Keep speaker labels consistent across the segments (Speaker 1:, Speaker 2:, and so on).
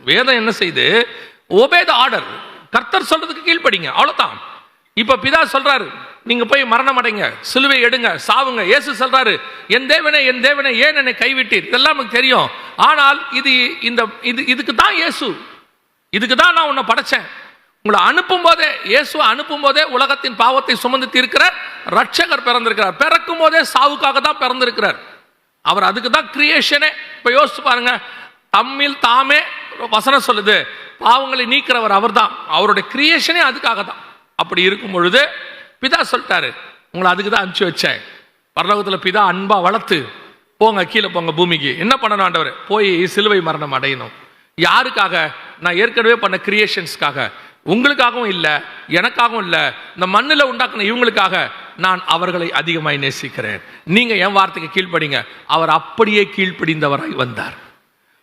Speaker 1: வேதம் என்ன செய்து, obey the order, கர்த்தர் சொல்றதுக்கு கீழ்ப்படிங்க, அவ்வளவுதான். இப்ப பிதா சொல்றாரு, நீங்க போய் மரணம் அடைங்க, சிலுவை எடுங்க, சாவுங்க. இயேசு சொல்றாரு, என் தேவனே என் தேவனே ஏன் என்னை கைவிட்டீர். இதெல்லாம் நமக்கு தெரியும். ஆனால் இதுக்கு தான் இயேசு, இதுக்கு தான் நான் உன்னை படைச்சேன். உங்களை அனுப்பும் போதே, இயேசு அனுப்பும் போதே உலகத்தின் பாவத்தை சுமந்து தீர்க்கிற ரட்சகர் பிறந்திருக்கிறார். பிறக்கும் போதே சாவுக்காக தான் பிறந்திருக்கிறார். அவர் அதுக்கு தான் கிரியேஷனே. இப்ப யோசிச்சு பாருங்க, தம்மில் தாமே வசனம் சொல்லுது, பாவங்களை நீக்கிறவர் அவர் தான். அவருடைய கிரியேஷனே அதுக்காக தான். அப்படி இருக்கும் பொழுது பிதா சொல்லிட்டாரு, உங்களை அதுக்கு தான் அனுப்பிச்சு வச்சேன். பரலோகத்தில் பிதா அன்பா வளர்த்து, போங்க கீழே போங்க பூமிக்கு, என்ன பண்ணணும் ஆண்டவர், போய் சிலுவை மரணம் அடையணும். யாருக்காக? நான் ஏற்கனவே பண்ண கிரியேஷன்ஸ்க்காக. உங்களுக்காகவும் இல்லை, எனக்காகவும் இல்லை, இந்த மண்ணில் உண்டாக்குன இவங்களுக்காக நான் அவர்களை அதிகமாய் நேசிக்கிறேன். நீங்க என் வார்த்தைக்கு கீழ்ப்படிங்க. அவர் அப்படியே கீழ்ப்படிந்தவராய் வந்தார்.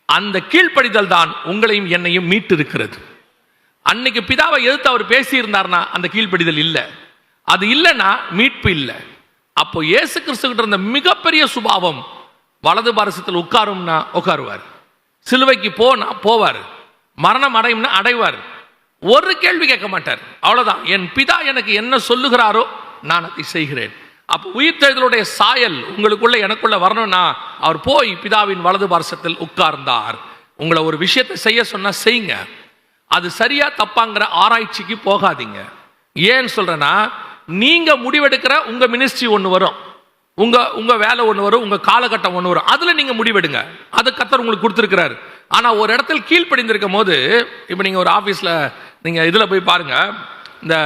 Speaker 1: அந்த கீழ்ப்படிதல் தான் உங்களையும் என்னையும் மீட்டு இருக்கிறது. அன்னைக்கு பிதாவை எதிர்த்து அவர் பேசி இருந்தார்னா அந்த கீழ்ப்படிதல் இல்லை, அது இல்லைன்னா மீட்பு இல்லை. அப்போ இயேசு கிறிஸ்து கிட்ட இருந்த மிகப்பெரிய சுபாவம், வலது பாரசத்தில் உட்காரும்னா உட்காருவார், சிலுவைக்கு போனா போவார், மரணம் அடையும்னா அடைவார். ஒரு கேள்வி கேட்க மாட்டார். அவ்வளவுதான், என் பிதா எனக்கு என்ன சொல்லுகிறாரோ நான் அதை செய்கிறேன். அப்போ உயிர்த்தெழுதலுடைய சாயல் உங்களுக்குள்ள எனக்குள்ள வரணும்னா அவர் போய் பிதாவின் வலது பாரசத்தில் உட்கார்ந்தார். உங்களை ஒரு விஷயத்தை செய்ய சொன்னா செய்யுங்க. அது சரியா தப்பாங்கிற ஆராய்ச்சிக்கு போகாதீங்க. ஏன்னு சொல்றேன்னா, நீங்க முடிவெடுக்கிற உங்க மினிஸ்ட்ரி ஒன்று வரும், உங்க வேலை ஒன்று வரும், உங்க காலகட்டம் ஒன்று வரும், அதுல நீங்க முடிவெடுங்க. அது கர்த்தர் உங்களுக்கு கொடுத்துருக்கிறார். ஆனா ஒரு இடத்துல கீழ்ப்படிந்திருக்கும் போது, இப்போ நீங்க ஒரு ஆபீஸ்ல நீங்க இதுல போய் பாருங்க, இந்த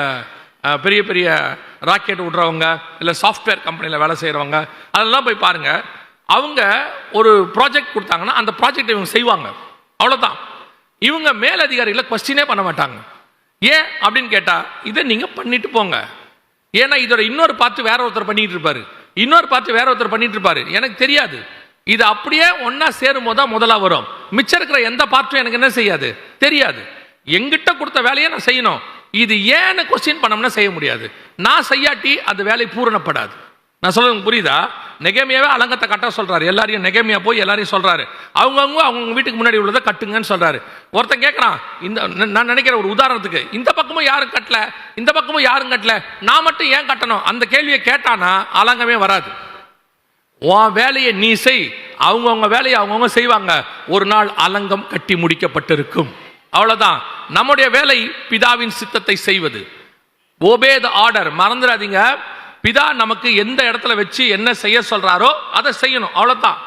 Speaker 1: பெரிய பெரிய ராக்கெட் விடுறவங்க, இல்லை சாஃப்ட்வேர் கம்பெனியில் வேலை செய்கிறவங்க, அதெல்லாம் போய் பாருங்க. அவங்க ஒரு ப்ராஜெக்ட் கொடுத்தாங்கன்னா அந்த ப்ராஜெக்ட் இவங்க செய்வாங்க, அவ்வளோதான். இவங்க மேலதிகாரிகளை கொஸ்டினே பண்ண மாட்டாங்க. ஏன் அப்படின்னு கேட்டால், இதை நீங்கள் பண்ணிட்டு போங்க. ஏன்னா இதோட இன்னொரு பார்த்து வேற ஒருத்தர் பண்ணிட்டு இருப்பாரு, இன்னொரு பார்த்து வேற ஒருத்தர் பண்ணிட்டு இருப்பாரு, எனக்கு தெரியாது. இது அப்படியே ஒன்னா சேரும் போது தான் முதலா வரும். மிச்சம் இருக்கிற எந்த பார்ட்டும் எனக்கு என்ன செய்யாது, தெரியாது. எங்கிட்ட கொடுத்த வேலையை நான் செய்யணும். இது ஏன்னு கொஸ்டின் பண்ணோம்னா செய்ய முடியாது. நான் செய்யாட்டி அந்த வேலை பூரணப்படாது. நான் சொல்றது புரியுதா? நெகேமியாவே அலங்கத்தை கட்ட சொல்றாரு. எல்லாரையும் நெகேமியா போய் எல்லாரையும் சொல்றாரு, அவங்க வீட்டுக்கு முன்னாடி உள்ளதை கட்டுங்கன்னு சொல்றாரு. ஒருத்தன் கேட்கறான், நான் நினைக்கிற ஒரு உதாரணத்துக்கு, இந்த பக்கமும் யாரும் கட்டல, இந்த பக்கமும் யாரும் கட்டல, நான் மட்டும் ஏன் கட்டணும், அந்த கேள்வியை கேட்டானா அலங்கமே வராது. உன் வேலையை நீ செய், அவங்கவுங்க வேலையை அவங்கவுங்க செய்வாங்க. ஒரு நாள் அலங்கம் கட்டி முடிக்கப்பட்டிருக்கும், அவ்வளவுதான். நம்முடைய வேலை பிதாவின் சித்தத்தை செய்வது. obey the order. மறந்துடாதீங்க, பிதா நமக்கு எந்த இடத்துல வச்சு என்ன செய்ய சொல்றாரோ அதை செய்யணும், அவ்வளவுதான்.